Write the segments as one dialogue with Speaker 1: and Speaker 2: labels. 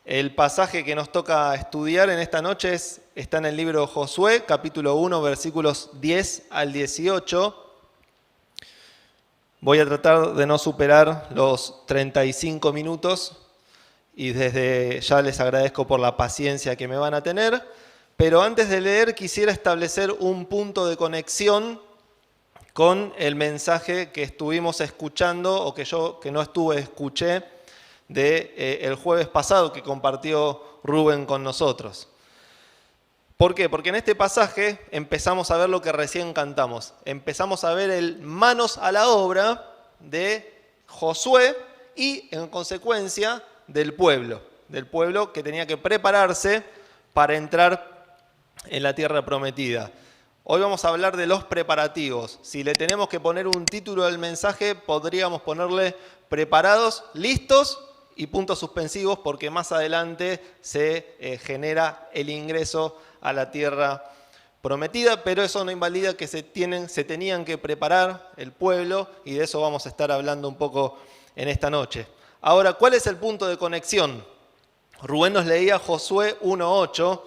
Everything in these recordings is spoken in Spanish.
Speaker 1: El pasaje que nos toca estudiar en esta noche está en el libro de Josué, capítulo 1, versículos 10 al 18. Voy a tratar de no superar los 35 minutos y desde ya les agradezco por la paciencia que me van a tener. Pero antes de leer quisiera establecer un punto de conexión con el mensaje que estuvimos escuchando o que no escuché el jueves pasado que compartió Rubén con nosotros. ¿Por qué? Porque en este pasaje empezamos a ver lo que recién cantamos. Empezamos a ver el manos a la obra de Josué y en consecuencia del pueblo que tenía que prepararse para entrar en la tierra prometida. Hoy vamos a hablar de los preparativos. Si le tenemos que poner un título del mensaje, podríamos ponerle preparados, listos y puntos suspensivos, porque más adelante se genera el ingreso a la tierra prometida, pero eso no invalida que se tenían que preparar el pueblo, y de eso vamos a estar hablando un poco en esta noche. Ahora, ¿cuál es el punto de conexión? Rubén nos leía Josué 1:8,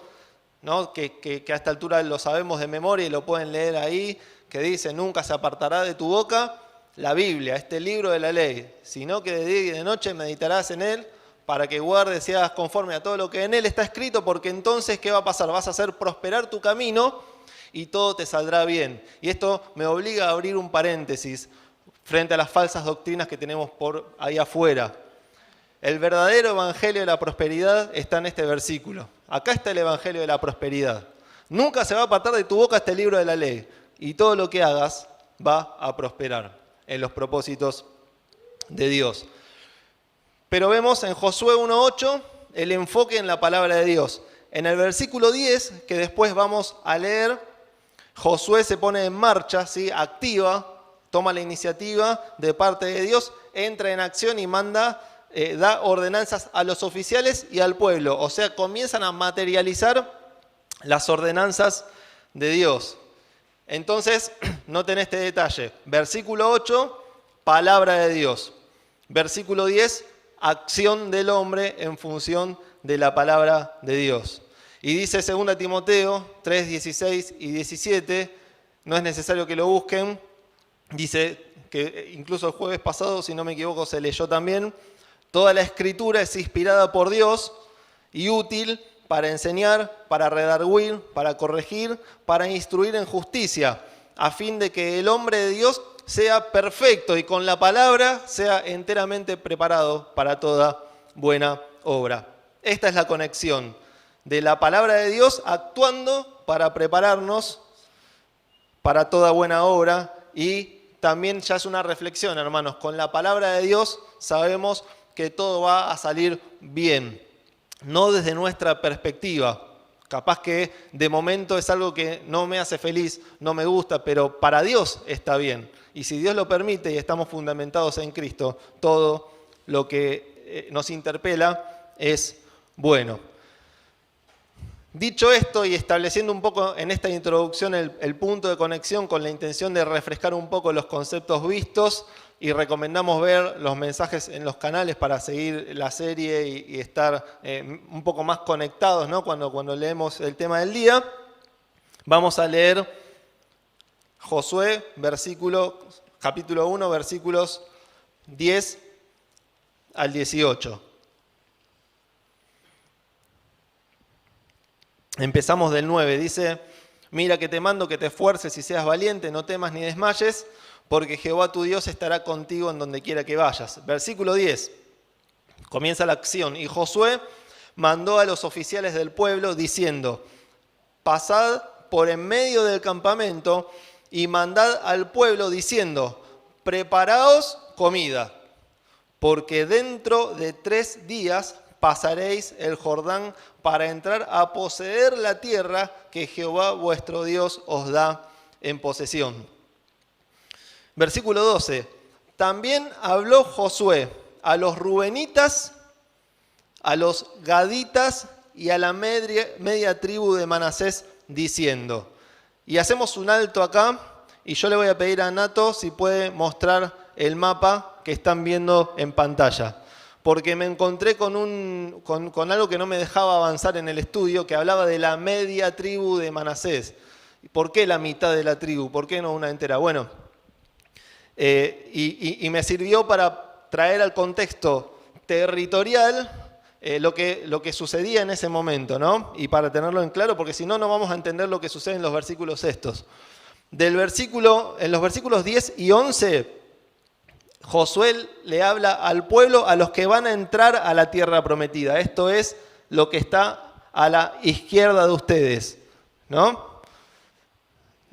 Speaker 1: ¿no? que a esta altura lo sabemos de memoria y lo pueden leer ahí, que dice: nunca se apartará de tu boca la Biblia, este libro de la ley, sino que de día y de noche meditarás en él, para que guardes y hagas conforme a todo lo que en él está escrito, porque entonces, ¿qué va a pasar? Vas a hacer prosperar tu camino y todo te saldrá bien. Y esto me obliga a abrir un paréntesis frente a las falsas doctrinas que tenemos por ahí afuera. El verdadero evangelio de la prosperidad está en este versículo. Acá está el evangelio de la prosperidad. Nunca se va a apartar de tu boca este libro de la ley, y todo lo que hagas va a prosperar en los propósitos de Dios. Pero vemos en Josué 1:8 el enfoque en la palabra de Dios. En el versículo 10, que después vamos a leer, Josué se pone en marcha, ¿sí? Activa, toma la iniciativa de parte de Dios, entra en acción y da ordenanzas a los oficiales y al pueblo. O sea, comienzan a materializar las ordenanzas de Dios. Entonces, noten este detalle. Versículo 8, palabra de Dios. Versículo 10, acción del hombre en función de la palabra de Dios. Y dice 2 Timoteo 3, 16 y 17, no es necesario que lo busquen, dice que incluso el jueves pasado, si no me equivoco, se leyó también: toda la escritura es inspirada por Dios y útil para enseñar, para redarguir, para corregir, para instruir en justicia, a fin de que el hombre de Dios sea perfecto y con la palabra sea enteramente preparado para toda buena obra. Esta es la conexión de la palabra de Dios actuando para prepararnos para toda buena obra. Y también ya es una reflexión, hermanos, con la palabra de Dios sabemos que todo va a salir bien, no desde nuestra perspectiva. Capaz que de momento es algo que no me hace feliz, no me gusta, pero para Dios está bien. Y si Dios lo permite y estamos fundamentados en Cristo, todo lo que nos interpela es bueno. Dicho esto y estableciendo un poco en esta introducción el punto de conexión con la intención de refrescar un poco los conceptos vistos, y recomendamos ver los mensajes en los canales para seguir la serie y estar un poco más conectados, ¿no? Cuando leemos el tema del día, vamos a leer Josué, capítulo 1, versículos 10 al 18. Empezamos del 9, dice: mira que te mando que te esfuerces y seas valiente, no temas ni desmayes, porque Jehová tu Dios estará contigo en donde quiera que vayas. Versículo 10, comienza la acción. Y Josué mandó a los oficiales del pueblo diciendo: pasad por en medio del campamento y mandad al pueblo diciendo: preparaos comida, porque dentro de 3 días pasaréis el Jordán para entrar a poseer la tierra que Jehová vuestro Dios os da en posesión. Versículo 12. También habló Josué a los rubenitas, a los gaditas y a la media tribu de Manasés, diciendo. Y hacemos un alto acá, y yo le voy a pedir a Nato si puede mostrar el mapa que están viendo en pantalla. porque me encontré con algo que no me dejaba avanzar en el estudio, que hablaba de la media tribu de Manasés. ¿Por qué la mitad de la tribu? ¿Por qué no una entera? Bueno, y me sirvió para traer al contexto territorial lo que sucedía en ese momento, ¿no? Y para tenerlo en claro, porque si no, no vamos a entender lo que sucede en los versículos estos. En los versículos 10 y 11, Josué le habla al pueblo, a los que van a entrar a la tierra prometida. Esto es lo que está a la izquierda de ustedes, ¿no?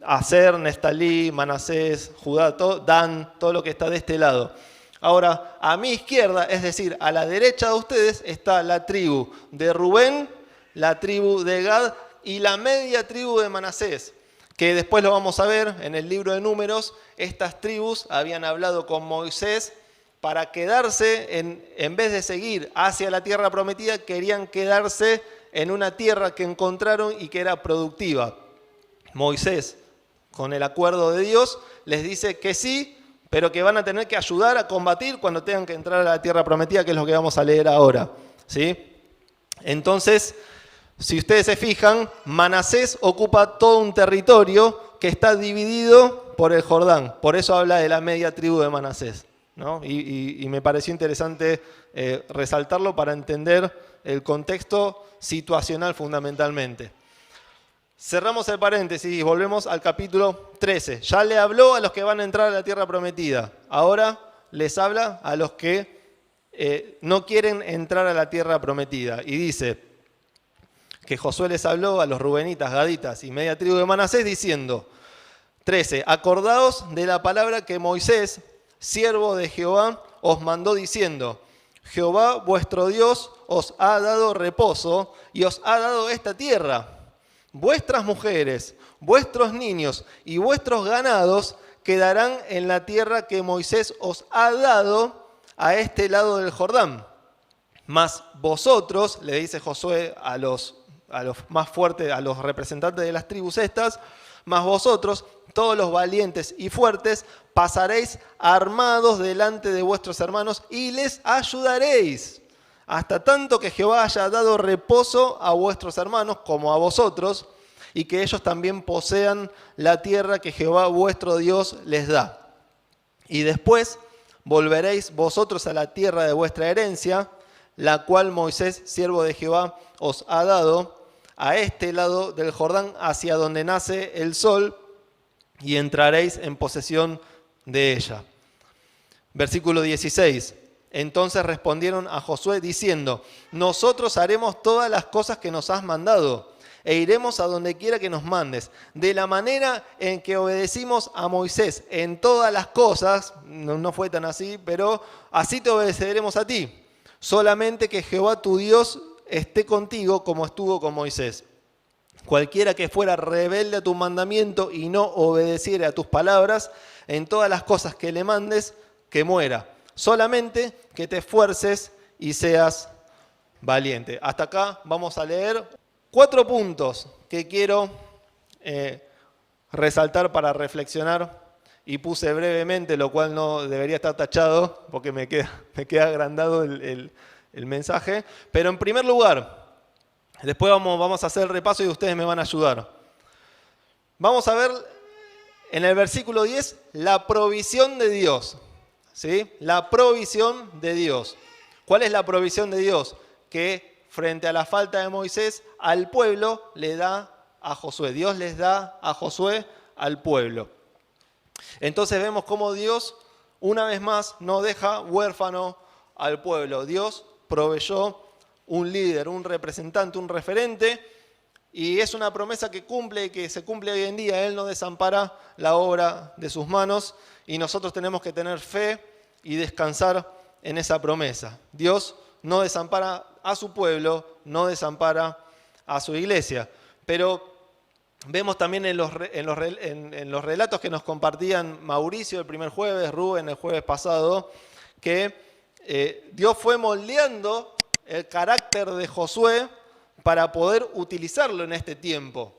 Speaker 1: Aser, Neftalí, Manasés, Judá, Dan, todo lo que está de este lado. Ahora, a mi izquierda, es decir, a la derecha de ustedes, está la tribu de Rubén, la tribu de Gad y la media tribu de Manasés, que después lo vamos a ver en el libro de Números. Estas tribus habían hablado con Moisés para quedarse, en vez de seguir hacia la tierra prometida, querían quedarse en una tierra que encontraron y que era productiva. Moisés, con el acuerdo de Dios, les dice que sí, pero que van a tener que ayudar a combatir cuando tengan que entrar a la tierra prometida, que es lo que vamos a leer ahora, ¿sí? Entonces, si ustedes se fijan, Manasés ocupa todo un territorio que está dividido por el Jordán. Por eso habla de la media tribu de Manasés, ¿no? Y me pareció interesante resaltarlo para entender el contexto situacional fundamentalmente. Cerramos el paréntesis y volvemos al capítulo 13. Ya le habló a los que van a entrar a la tierra prometida. Ahora les habla a los que no quieren entrar a la tierra prometida. Y dice que Josué les habló a los rubenitas, gaditas y media tribu de Manasés diciendo, 13, acordaos de la palabra que Moisés, siervo de Jehová, os mandó diciendo, Jehová vuestro Dios os ha dado reposo y os ha dado esta tierra. Vuestras mujeres, vuestros niños y vuestros ganados quedarán en la tierra que Moisés os ha dado a este lado del Jordán. Mas vosotros, le dice Josué a los más fuertes, a los representantes de las tribus estas, mas vosotros, todos los valientes y fuertes, pasaréis armados delante de vuestros hermanos y les ayudaréis, hasta tanto que Jehová haya dado reposo a vuestros hermanos como a vosotros, y que ellos también posean la tierra que Jehová vuestro Dios les da. Y después volveréis vosotros a la tierra de vuestra herencia, la cual Moisés, siervo de Jehová, os ha dado, a este lado del Jordán, hacia donde nace el sol, y entraréis en posesión de ella. Versículo 16. Entonces respondieron a Josué diciendo, nosotros haremos todas las cosas que nos has mandado, e iremos a donde quiera que nos mandes. De la manera en que obedecimos a Moisés en todas las cosas, no fue tan así, pero así te obedeceremos a ti. Solamente que Jehová tu Dios esté contigo como estuvo con Moisés. Cualquiera que fuera rebelde a tu mandamiento y no obedeciera a tus palabras, en todas las cosas que le mandes, que muera. Solamente que te esfuerces y seas valiente. Hasta acá vamos a leer 4 puntos que quiero resaltar para reflexionar, y puse brevemente, lo cual no debería estar tachado porque me queda agrandado el mensaje. Pero en primer lugar, después vamos a hacer el repaso y ustedes me van a ayudar. Vamos a ver en el versículo 10 la provisión de Dios. ¿Sí? La provisión de Dios. ¿Cuál es la provisión de Dios? Que frente a la falta de Moisés, al pueblo le da a Josué. Dios les da a Josué al pueblo. Entonces vemos cómo Dios, una vez más, no deja huérfano al pueblo. Dios proveyó un líder, un representante, un referente, y es una promesa que cumple y que se cumple hoy en día. Él no desampara la obra de sus manos, y nosotros tenemos que tener fe y descansar en esa promesa. Dios no desampara a su pueblo, no desampara a su iglesia. Pero vemos también en los relatos que nos compartían Mauricio el primer jueves, Rubén el jueves pasado, que Dios fue moldeando el carácter de Josué para poder utilizarlo en este tiempo.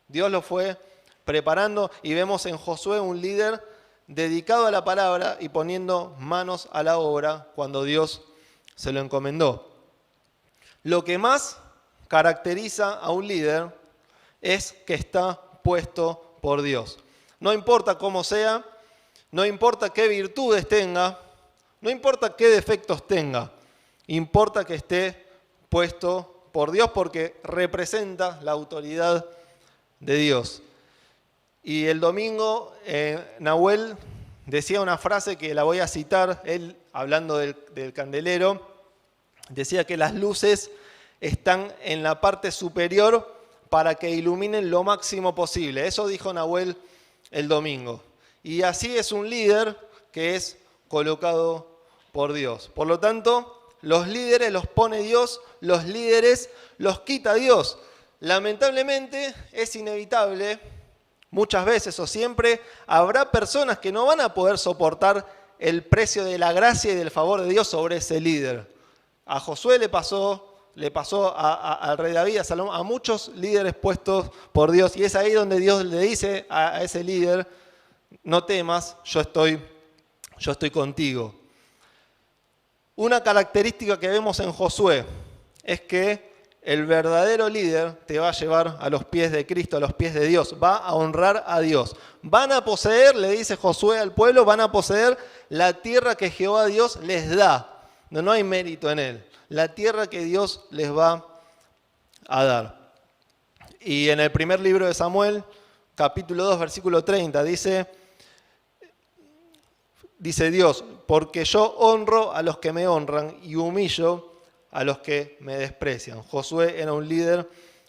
Speaker 1: Dios lo fue preparando y vemos en Josué un líder dedicado a la palabra y poniendo manos a la obra cuando Dios se lo encomendó. Lo que más caracteriza a un líder es que está puesto por Dios. No importa cómo sea, no importa qué virtudes tenga, no importa qué defectos tenga, importa que esté puesto por Dios porque representa la autoridad de Dios. Y el domingo Nahuel decía una frase que la voy a citar, él hablando del candelero, decía que las luces están en la parte superior para que iluminen lo máximo posible. Eso dijo Nahuel el domingo. Y así es un líder que es colocado por Dios. Por lo tanto, los líderes los pone Dios, los líderes los quita Dios. Lamentablemente es inevitable, muchas veces o siempre, habrá personas que no van a poder soportar el precio de la gracia y del favor de Dios sobre ese líder. A Josué le pasó al rey David, a Salomón, a muchos líderes puestos por Dios. Y es ahí donde Dios le dice a ese líder, no temas, yo estoy contigo. Una característica que vemos en Josué es que el verdadero líder te va a llevar a los pies de Cristo, a los pies de Dios, va a honrar a Dios. Van a poseer, le dice Josué al pueblo, van a poseer la tierra que Jehová Dios les da. No hay mérito en él. La tierra que Dios les va a dar. Y en el primer libro de Samuel, capítulo 2, versículo 30, dice Dios, porque yo honro a los que me honran y humillo a los que me desprecian. Josué era un líder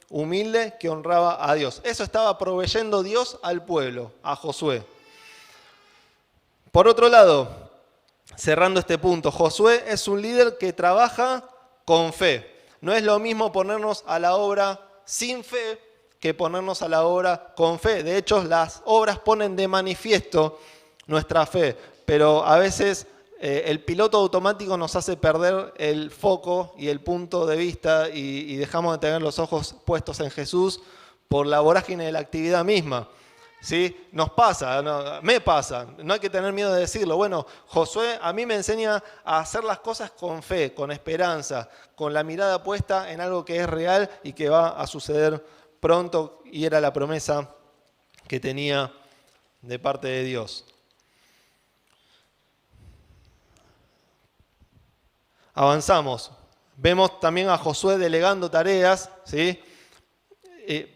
Speaker 1: humilde que honraba a Dios. Eso estaba proveyendo Dios al pueblo, a Josué. Por otro lado, cerrando este punto, Josué es un líder que trabaja con fe. No es lo mismo ponernos a la obra sin fe que ponernos a la obra con fe. De hecho, las obras ponen de manifiesto nuestra fe, pero a veces el piloto automático nos hace perder el foco y el punto de vista y dejamos de tener los ojos puestos en Jesús por la vorágine de la actividad misma. ¿Sí? Nos pasa, me pasa, no hay que tener miedo de decirlo. Bueno, Josué a mí me enseña a hacer las cosas con fe, con esperanza, con la mirada puesta en algo que es real y que va a suceder pronto, y era la promesa que tenía de parte de Dios. Avanzamos. Vemos también a Josué delegando tareas, ¿sí?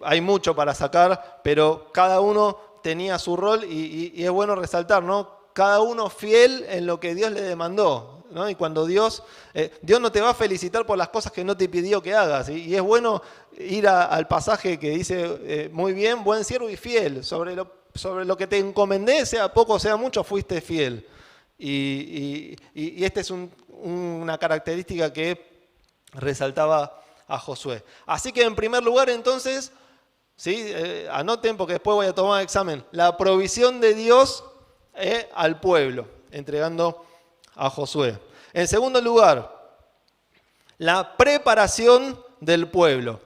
Speaker 1: Hay mucho para sacar, pero cada uno tenía su rol y es bueno resaltar, ¿no? Cada uno fiel en lo que Dios le demandó, ¿no? Y cuando Dios no te va a felicitar por las cosas que no te pidió que hagas, ¿sí? Y es bueno ir al pasaje que dice, muy bien, buen siervo y fiel, sobre lo que te encomendé, sea poco, sea mucho, fuiste fiel. Y esta es una característica que resaltaba a Josué. Así que en primer lugar entonces, ¿sí? Anoten porque después voy a tomar examen, la provisión de Dios al pueblo, entregando a Josué. En segundo lugar, la preparación del pueblo.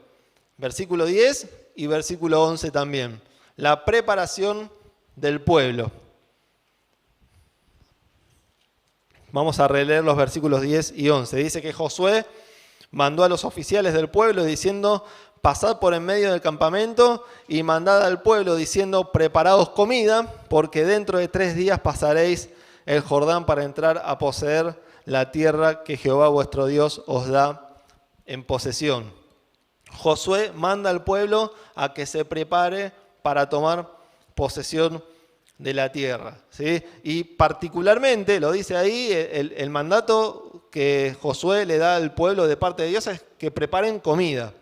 Speaker 1: Versículo 10 y versículo 11 también. La preparación del pueblo. Vamos a releer los versículos 10 y 11. Dice que Josué mandó a los oficiales del pueblo diciendo, pasad por en medio del campamento y mandad al pueblo diciendo, preparaos comida, porque dentro de 3 días pasaréis el Jordán para entrar a poseer la tierra que Jehová vuestro Dios os da en posesión. Josué manda al pueblo a que se prepare para tomar posesión de la tierra, ¿sí? Y particularmente, lo dice ahí, el mandato que Josué le da al pueblo de parte de Dios es que preparen comida.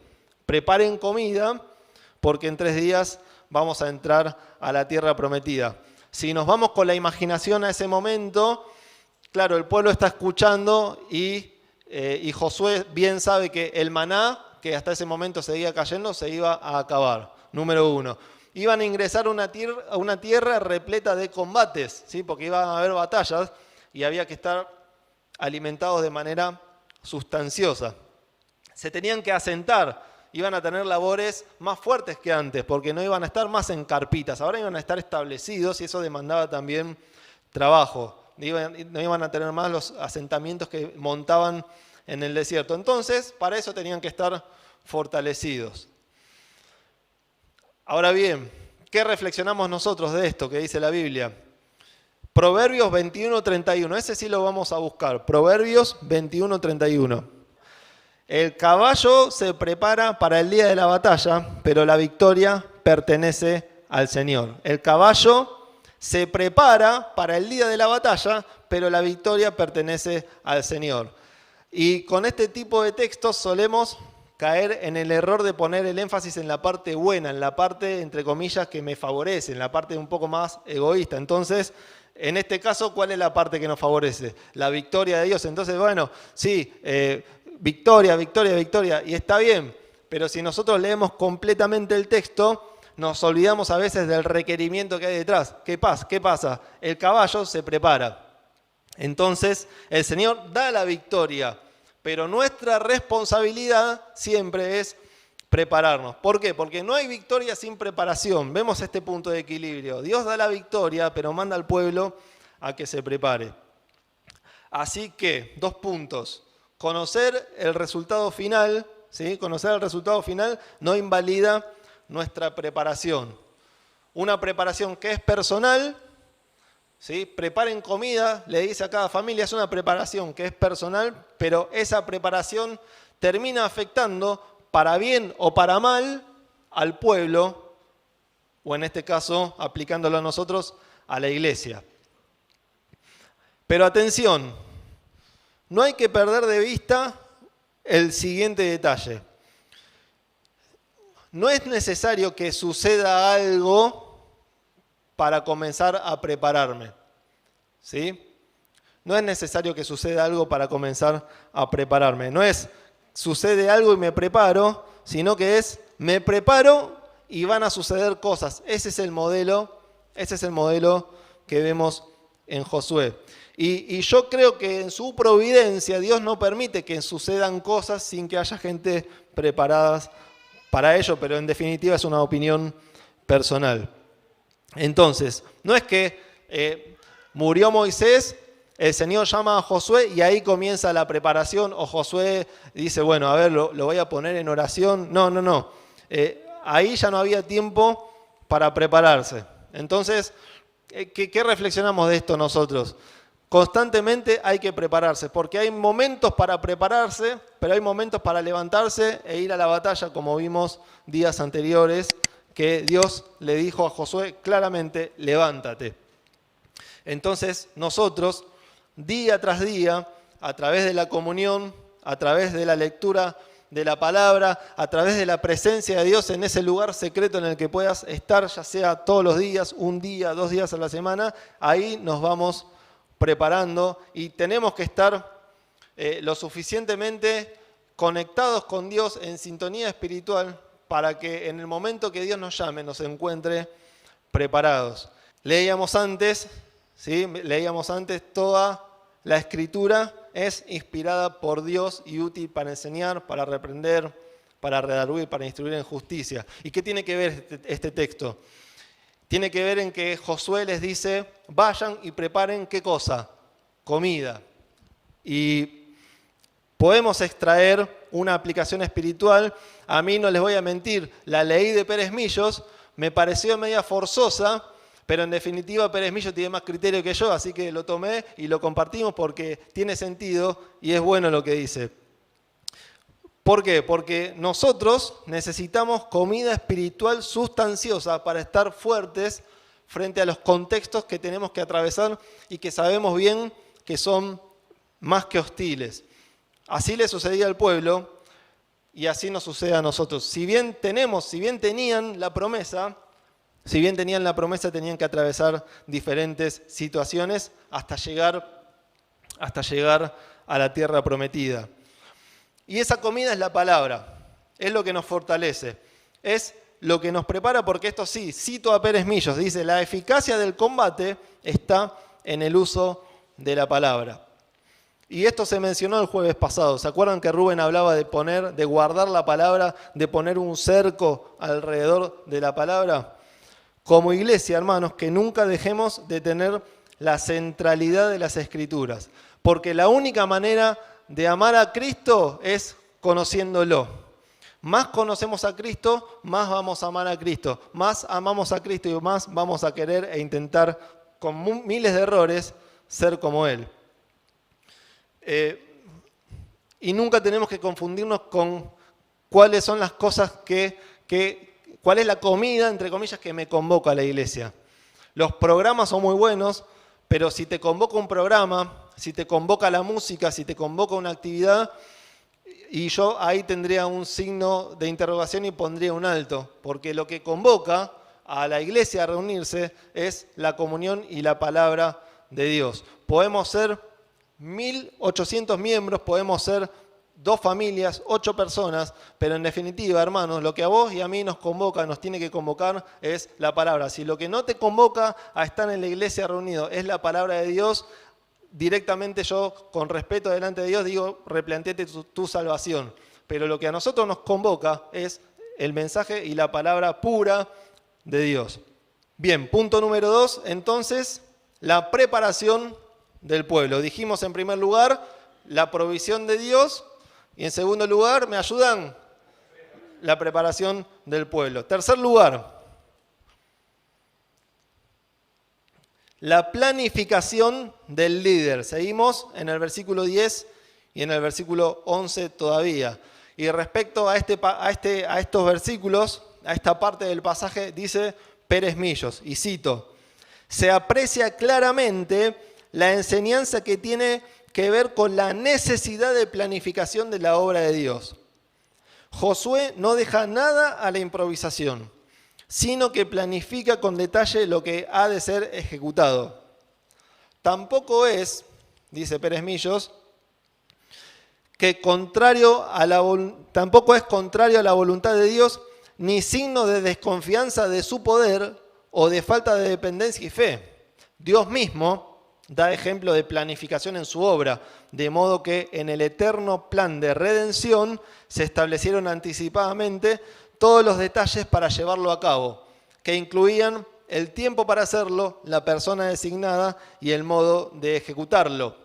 Speaker 1: Preparen comida porque en 3 días vamos a entrar a la tierra prometida. Si nos vamos con la imaginación a ese momento, claro, el pueblo está escuchando y Josué bien sabe que el maná, que hasta ese momento seguía cayendo, se iba a acabar. Número 1. Iban a ingresar a una tierra repleta de combates, ¿sí? Porque iban a haber batallas y había que estar alimentados de manera sustanciosa. Se tenían que asentar, iban a tener labores más fuertes que antes, porque no iban a estar más en carpitas, ahora iban a estar establecidos y eso demandaba también trabajo. No iban a tener más los asentamientos que montaban en el desierto. Entonces, para eso tenían que estar fortalecidos. Ahora bien, ¿qué reflexionamos nosotros de esto que dice la Biblia? Proverbios 21:31, ese sí lo vamos a buscar. Proverbios 21:31. El caballo se prepara para el día de la batalla, pero la victoria pertenece al Señor. El caballo se prepara para el día de la batalla, pero la victoria pertenece al Señor. Y con este tipo de textos solemos caer en el error de poner el énfasis en la parte buena, en la parte, entre comillas, que me favorece, en la parte un poco más egoísta. Entonces, en este caso, ¿cuál es la parte que nos favorece? La victoria de Dios. Entonces, bueno, sí, victoria, victoria, victoria, y está bien, pero si nosotros leemos completamente el texto, nos olvidamos a veces del requerimiento que hay detrás. ¿Qué pasa? El caballo se prepara. Entonces, el Señor da la victoria, pero nuestra responsabilidad siempre es prepararnos. ¿Por qué? Porque no hay victoria sin preparación. Vemos este punto de equilibrio. Dios da la victoria, pero manda al pueblo a que se prepare. Así que, 2 puntos. Conocer el resultado final, ¿sí? Conocer el resultado final no invalida nuestra preparación. Una preparación que es personal, ¿sí? Preparen comida, le dice a cada familia, es una preparación que es personal, pero esa preparación termina afectando, para bien o para mal, al pueblo, o en este caso, aplicándolo a nosotros, a la iglesia. Pero atención, no hay que perder de vista el siguiente detalle. No es necesario que suceda algo para comenzar a prepararme, ¿sí? No es necesario que suceda algo para comenzar a prepararme. No es sucede algo y me preparo, sino que es me preparo y van a suceder cosas. Ese es el modelo que vemos en Josué. Y yo creo que en su providencia Dios no permite que sucedan cosas sin que haya gente preparada para ello, pero en definitiva es una opinión personal. Entonces, no es que murió Moisés, el Señor llama a Josué y ahí comienza la preparación, o Josué dice, bueno, a ver, lo voy a poner en oración. No. Ahí ya no había tiempo para prepararse. Entonces, ¿qué reflexionamos de esto nosotros? Constantemente hay que prepararse, porque hay momentos para prepararse, pero hay momentos para levantarse e ir a la batalla, como vimos días anteriores, que Dios le dijo a Josué claramente, levántate. Entonces nosotros, día tras día, a través de la comunión, a través de la lectura de la palabra, a través de la presencia de Dios en ese lugar secreto en el que puedas estar, ya sea todos los días, 1 día, 2 días a la semana, ahí nos vamos preparando y tenemos que estar lo suficientemente conectados con Dios en sintonía espiritual para que en el momento que Dios nos llame nos encuentre preparados. Leíamos antes, toda la Escritura es inspirada por Dios y útil para enseñar, para reprender, para redarguir, para instruir en justicia. ¿Y qué tiene que ver este texto? Tiene que ver en que Josué les dice, vayan y preparen, ¿qué cosa? Comida. Y podemos extraer una aplicación espiritual. A mí, no les voy a mentir, la leí de Pérez Millos, me pareció media forzosa, pero en definitiva Pérez Millos tiene más criterio que yo, así que lo tomé y lo compartimos porque tiene sentido y es bueno lo que dice. ¿Por qué? Porque nosotros necesitamos comida espiritual sustanciosa para estar fuertes frente a los contextos que tenemos que atravesar y que sabemos bien que son más que hostiles. Así le sucedía al pueblo y así nos sucede a nosotros. Si bien tenían la promesa, tenían que atravesar diferentes situaciones hasta llegar a la tierra prometida. Y esa comida es la palabra, es lo que nos fortalece, es lo que nos prepara, porque esto sí, cito a Pérez Millos, dice, la eficacia del combate está en el uso de la palabra. Y esto se mencionó el jueves pasado, ¿se acuerdan que Rubén hablaba de guardar la palabra, de poner un cerco alrededor de la palabra? Como iglesia, hermanos, que nunca dejemos de tener la centralidad de las Escrituras, porque la única manera de amar a Cristo es conociéndolo. Más conocemos a Cristo, más vamos a amar a Cristo. Más amamos a Cristo y más vamos a querer e intentar, con miles de errores, ser como Él. Y nunca tenemos que confundirnos con cuáles son las cosas cuál es la comida, entre comillas, que me convoca a la iglesia. Los programas son muy buenos, pero si te convoca un programa, si te convoca la música, si te convoca una actividad, y yo ahí tendría un signo de interrogación y pondría un alto, porque lo que convoca a la iglesia a reunirse es la comunión y la palabra de Dios. Podemos ser 1.800 miembros, podemos ser 2 familias, 8 personas, pero en definitiva, hermanos, lo que a vos y a mí nos convoca, nos tiene que convocar es la palabra. Si lo que no te convoca a estar en la iglesia reunido es la palabra de Dios, directamente yo, con respeto delante de Dios, digo, replantéate tu salvación. Pero lo que a nosotros nos convoca es el mensaje y la palabra pura de Dios. Bien, punto número 2, entonces, la preparación del pueblo. Dijimos en primer lugar, la provisión de Dios, y en segundo lugar, ¿me ayudan? La preparación del pueblo. Tercer lugar, la planificación del líder. Seguimos en el versículo 10 y en el versículo 11 todavía. Y respecto a estos versículos, a esta parte del pasaje, dice Pérez Millos, y cito, se aprecia claramente la enseñanza que tiene que ver con la necesidad de planificación de la obra de Dios. Josué no deja nada a la improvisación, sino que planifica con detalle lo que ha de ser ejecutado. Tampoco es, dice Pérez Millos, tampoco es contrario a la voluntad de Dios, ni signo de desconfianza de su poder o de falta de dependencia y fe. Dios mismo da ejemplo de planificación en su obra, de modo que en el eterno plan de redención se establecieron anticipadamente todos los detalles para llevarlo a cabo, que incluían el tiempo para hacerlo, la persona designada y el modo de ejecutarlo.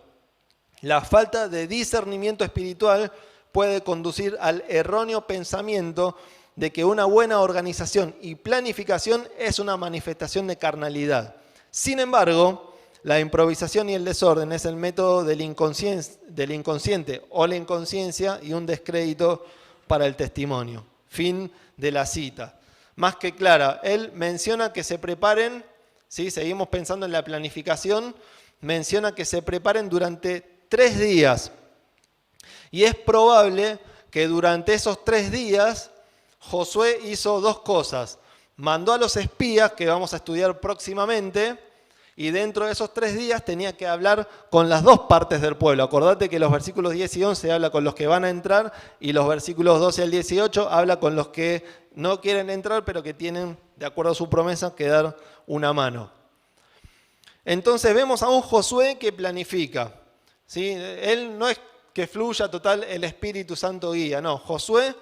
Speaker 1: La falta de discernimiento espiritual puede conducir al erróneo pensamiento de que una buena organización y planificación es una manifestación de carnalidad. Sin embargo, la improvisación y el desorden es el método del inconsciente o la inconsciencia y un descrédito para el testimonio. Fin de la cita. Más que clara, él menciona que se preparen, ¿sí? Seguimos pensando en la planificación, menciona que se preparen durante 3 días. Y es probable que durante esos 3 días Josué hizo 2 cosas. Mandó a los espías, que vamos a estudiar próximamente, y dentro de esos 3 días tenía que hablar con las 2 partes del pueblo. Acordate que los versículos 10 y 11 habla con los que van a entrar y los versículos 12 al 18 habla con los que no quieren entrar pero que tienen, de acuerdo a su promesa, que dar una mano. Entonces vemos a un Josué que planifica, ¿sí? Él no es que fluya total, el Espíritu Santo guía, no, Josué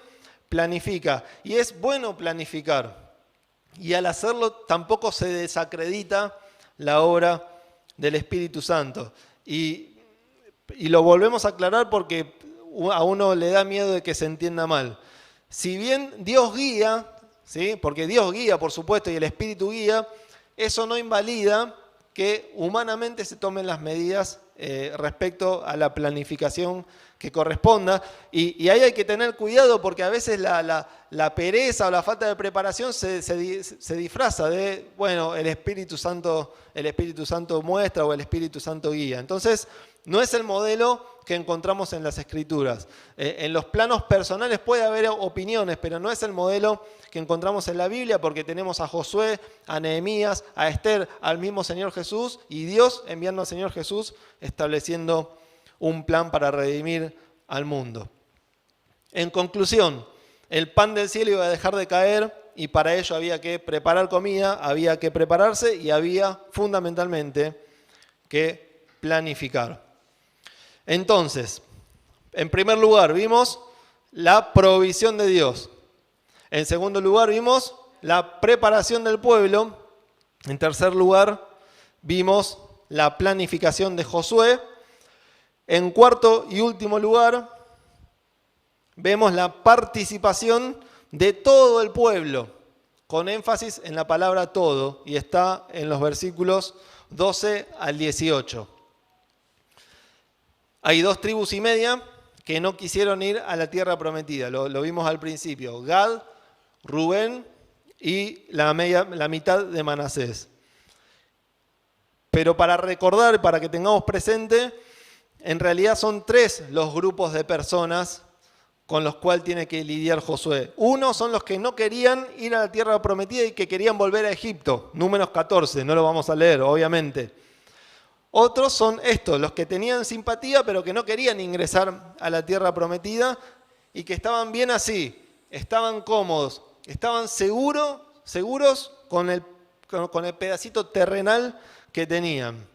Speaker 1: planifica y es bueno planificar. Y al hacerlo tampoco se desacredita la obra del Espíritu Santo. Y lo volvemos a aclarar porque a uno le da miedo de que se entienda mal. Si bien Dios guía, ¿sí? Porque Dios guía, por supuesto, y el Espíritu guía, eso no invalida que humanamente se tomen las medidas respecto a la planificación que corresponda. Y ahí hay que tener cuidado porque a veces la pereza o la falta de preparación se disfraza de, bueno, el Espíritu Santo muestra o el Espíritu Santo guía. Entonces, no es el modelo que encontramos en las Escrituras. En los planos personales puede haber opiniones, pero no es el modelo que encontramos en la Biblia porque tenemos a Josué, a Nehemías, a Esther, al mismo Señor Jesús y Dios enviando al Señor Jesús estableciendo un plan para redimir al mundo. En conclusión, el pan del cielo iba a dejar de caer y para ello había que preparar comida, había que prepararse y había fundamentalmente que planificar. Entonces, en primer lugar vimos la provisión de Dios. En segundo lugar vimos la preparación del pueblo. En tercer lugar vimos la planificación de Josué. En cuarto y último lugar, vemos la participación de todo el pueblo, con énfasis en la palabra todo, y está en los versículos 12 al 18. Hay 2 tribus y media que no quisieron ir a la tierra prometida, lo vimos al principio, Gad, Rubén y la mitad de Manasés. Pero para recordar, para que tengamos presente, en realidad son 3 los grupos de personas con los cuales tiene que lidiar Josué. Uno son los que no querían ir a la tierra prometida y que querían volver a Egipto. Números 14, no lo vamos a leer, obviamente. Otros son estos, los que tenían simpatía pero que no querían ingresar a la tierra prometida y que estaban bien así, estaban cómodos, estaban seguros con el pedacito terrenal que tenían.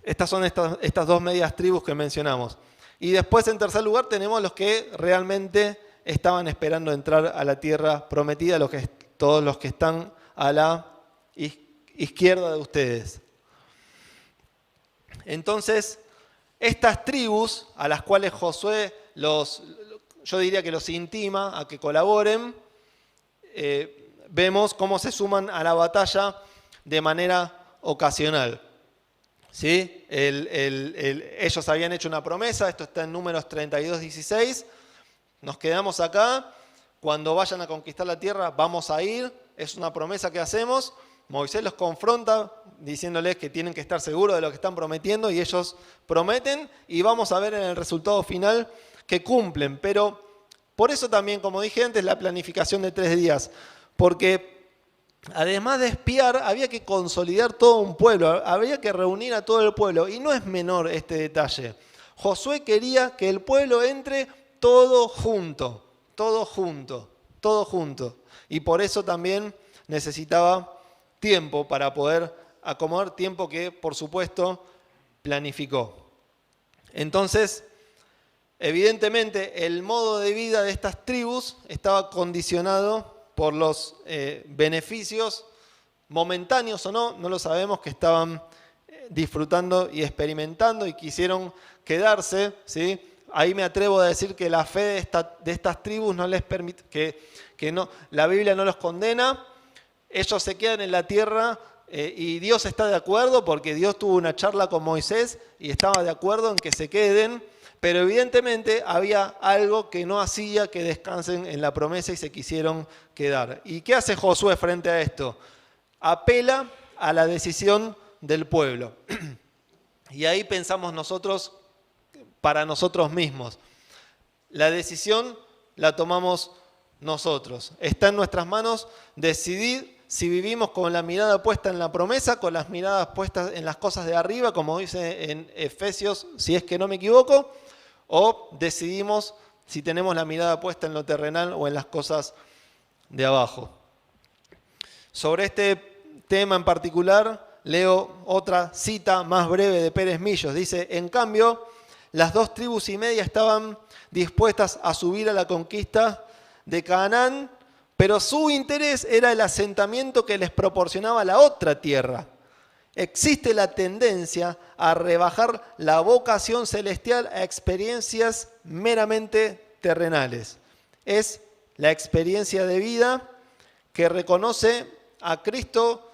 Speaker 1: Estas son estas 2 medias tribus que mencionamos. Y después, en tercer lugar, tenemos los que realmente estaban esperando entrar a la tierra prometida, todos los que están a la izquierda de ustedes. Entonces, estas tribus a las cuales Josué yo diría que los intima a que colaboren, vemos cómo se suman a la batalla de manera ocasional. ¿Sí? Ellos habían hecho una promesa, esto está en Números 32, 16. Nos quedamos acá, cuando vayan a conquistar la tierra vamos a ir, es una promesa que hacemos. Moisés los confronta diciéndoles que tienen que estar seguros de lo que están prometiendo y ellos prometen y vamos a ver en el resultado final que cumplen. Pero por eso también, como dije antes, la planificación de 3 días, porque además de espiar, había que consolidar todo un pueblo, había que reunir a todo el pueblo. Y no es menor este detalle. Josué quería que el pueblo entre todo junto. Y por eso también necesitaba tiempo para poder acomodar, tiempo que, por supuesto, planificó. Entonces, evidentemente, el modo de vida de estas tribus estaba condicionado por los beneficios momentáneos o no lo sabemos, que estaban disfrutando y experimentando y quisieron quedarse, ¿sí? Ahí me atrevo a decir que la fe de estas tribus no les permite, que no, la Biblia no los condena, ellos se quedan en la tierra y Dios está de acuerdo porque Dios tuvo una charla con Moisés y estaba de acuerdo en que se queden. Pero evidentemente había algo que no hacía que descansen en la promesa y se quisieron quedar. ¿Y qué hace Josué frente a esto? Apela a la decisión del pueblo. Y ahí pensamos nosotros, para nosotros mismos. La decisión la tomamos nosotros. Está en nuestras manos decidir si vivimos con la mirada puesta en la promesa, con las miradas puestas en las cosas de arriba, como dice en Efesios, si es que no me equivoco, o decidimos si tenemos la mirada puesta en lo terrenal o en las cosas de abajo. Sobre este tema en particular, leo otra cita más breve de Pérez Millos. Dice, en cambio, las 2 tribus y media estaban dispuestas a subir a la conquista de Canaán, pero su interés era el asentamiento que les proporcionaba la otra tierra. Existe la tendencia a rebajar la vocación celestial a experiencias meramente terrenales. Es la experiencia de vida que reconoce a Cristo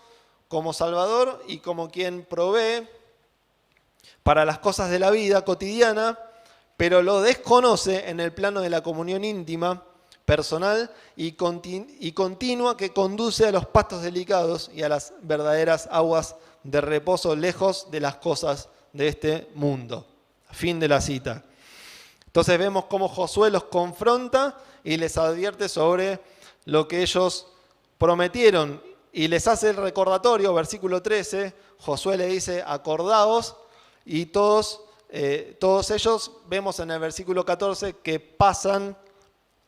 Speaker 1: como Salvador y como quien provee para las cosas de la vida cotidiana, pero lo desconoce en el plano de la comunión íntima, personal y continua que conduce a los pastos delicados y a las verdaderas aguas de reposo lejos de las cosas de este mundo. Fin de la cita. Entonces vemos cómo Josué los confronta y les advierte sobre lo que ellos prometieron y les hace el recordatorio, versículo 13, Josué le dice, acordaos, y todos ellos vemos en el versículo 14 que pasan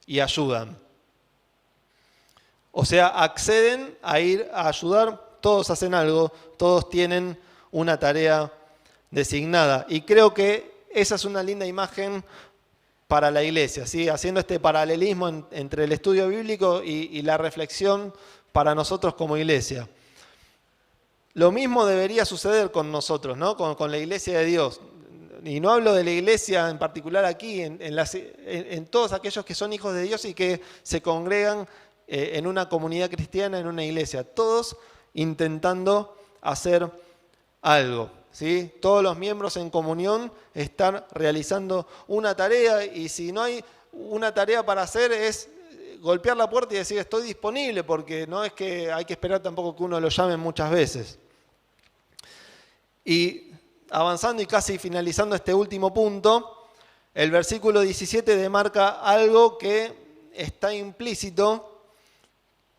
Speaker 1: y ayudan. O sea, acceden a ir a ayudar, todos hacen algo, todos tienen una tarea designada. Y creo que esa es una linda imagen para la iglesia, ¿sí? Haciendo este paralelismo entre el estudio bíblico y la reflexión para nosotros como iglesia. Lo mismo debería suceder con nosotros, ¿no? Con la iglesia de Dios. y no hablo de la iglesia en particular aquí, en todos aquellos que son hijos de Dios y que se congregan en una comunidad cristiana, en una iglesia, todos intentando hacer algo, ¿sí? Todos los miembros en comunión están realizando una tarea, y si no hay una tarea para hacer es golpear la puerta y decir estoy disponible, porque no es que hay que esperar tampoco que uno lo llame muchas veces. Y avanzando y casi finalizando este último punto, el versículo 17 demarca algo que está implícito,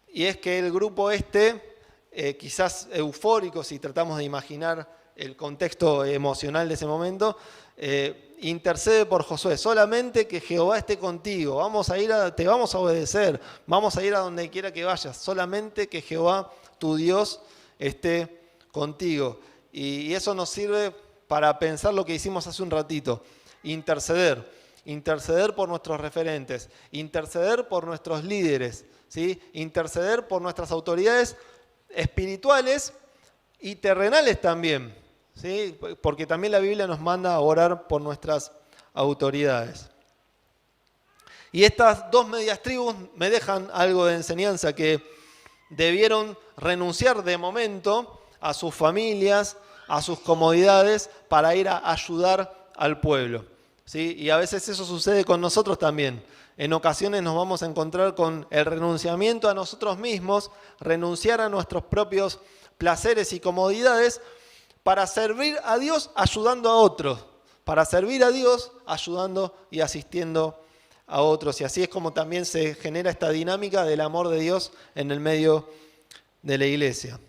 Speaker 1: y es que el grupo quizás eufórico, si tratamos de imaginar el contexto emocional de ese momento, intercede por Josué. Solamente que Jehová esté contigo, te vamos a obedecer, vamos a ir a donde quiera que vayas, solamente que Jehová, tu Dios, esté contigo. Y eso nos sirve para pensar lo que hicimos hace un ratito, interceder por nuestros referentes, interceder por nuestros líderes, ¿sí? Interceder por nuestras autoridades espirituales y terrenales también, ¿sí? Porque también la Biblia nos manda a orar por nuestras autoridades. Y estas dos medias tribus me dejan algo de enseñanza, que debieron renunciar de momento a sus familias, a sus comodidades, para ir a ayudar al pueblo, ¿sí? Y a veces eso sucede con nosotros también. En ocasiones nos vamos a encontrar con el renunciamiento a nosotros mismos, renunciar a nuestros propios placeres y comodidades para servir a Dios ayudando a otros, para servir a Dios ayudando y asistiendo a otros. Y así es como también se genera esta dinámica del amor de Dios en el medio de la iglesia.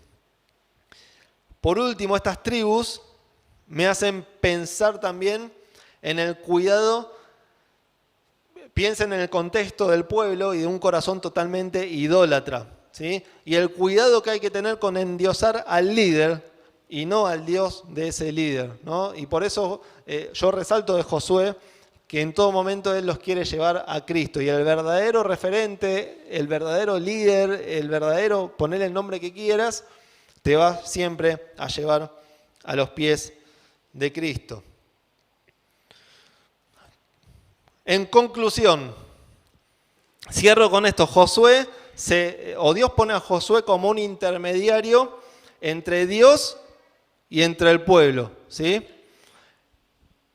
Speaker 1: Por último, estas tribus me hacen pensar también en el cuidado. Piensen en el contexto del pueblo y de un corazón totalmente idólatra, ¿sí? Y el cuidado que hay que tener con endiosar al líder y no al Dios de ese líder, ¿no? Y por eso yo resalto de Josué que en todo momento él los quiere llevar a Cristo. Y el verdadero referente, el verdadero líder, el verdadero, ponle el nombre que quieras, te va siempre a llevar a los pies de Cristo. En conclusión, cierro con esto. Dios pone a Josué como un intermediario entre Dios y entre el pueblo, ¿sí?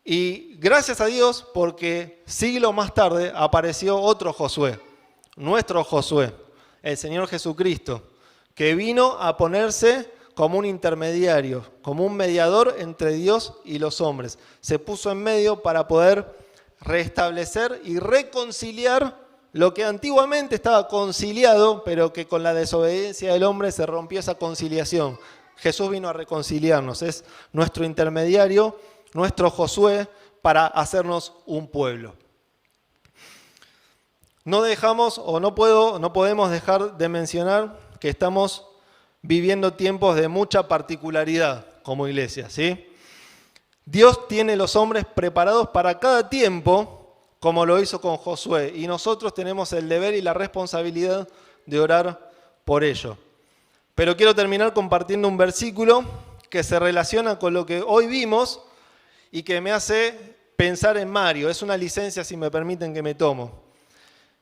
Speaker 1: Y gracias a Dios, porque siglos más tarde apareció otro Josué, nuestro Josué, el Señor Jesucristo, que vino a ponerse como un intermediario, como un mediador entre Dios y los hombres. Se puso en medio para poder restablecer y reconciliar lo que antiguamente estaba conciliado, pero que con la desobediencia del hombre se rompió esa conciliación. Jesús vino a reconciliarnos, es nuestro intermediario, nuestro Josué, para hacernos un pueblo. No podemos dejar de mencionar que estamos viviendo tiempos de mucha particularidad como iglesia, ¿sí? Dios tiene los hombres preparados para cada tiempo, como lo hizo con Josué, y nosotros tenemos el deber y la responsabilidad de orar por ello. Pero quiero terminar compartiendo un versículo que se relaciona con lo que hoy vimos y que me hace pensar en Mario. Es una licencia, si me permiten, que me tomo.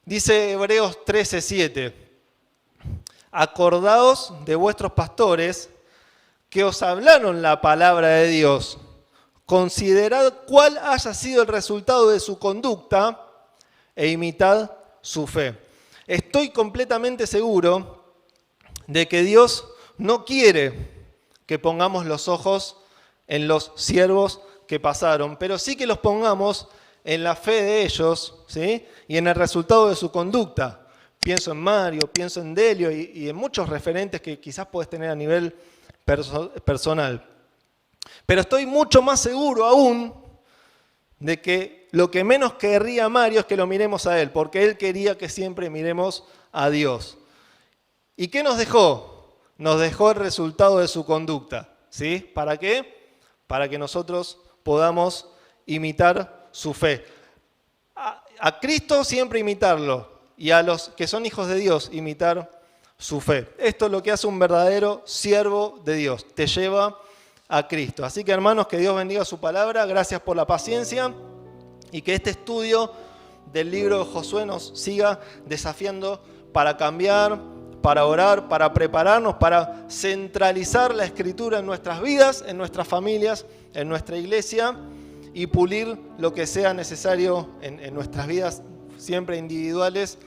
Speaker 1: Dice Hebreos 13:7. Acordaos de vuestros pastores que os hablaron la palabra de Dios. Considerad cuál haya sido el resultado de su conducta e imitad su fe. Estoy completamente seguro de que Dios no quiere que pongamos los ojos en los siervos que pasaron, pero sí que los pongamos en la fe de ellos, ¿sí? Y en el resultado de su conducta. Pienso en Mario, pienso en Delio y en muchos referentes que quizás puedes tener a nivel personal. Pero estoy mucho más seguro aún de que lo que menos querría Mario es que lo miremos a él, porque él quería que siempre miremos a Dios. ¿Y qué nos dejó? Nos dejó el resultado de su conducta, ¿sí? ¿Para qué? Para que nosotros podamos imitar su fe. A Cristo siempre imitarlo, y a los que son hijos de Dios imitar su fe. Esto es lo que hace un verdadero siervo de Dios. Te lleva a Cristo. Así que hermanos, que Dios bendiga su palabra, gracias por la paciencia y que este estudio del libro de Josué nos siga desafiando para cambiar, para orar, para prepararnos, para centralizar la Escritura en nuestras vidas, en nuestras familias, en nuestra iglesia y pulir lo que sea necesario en nuestras vidas, siempre individuales,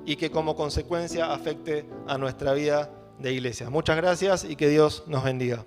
Speaker 1: y que como consecuencia afecte a nuestra vida de iglesia. Muchas gracias y que Dios nos bendiga.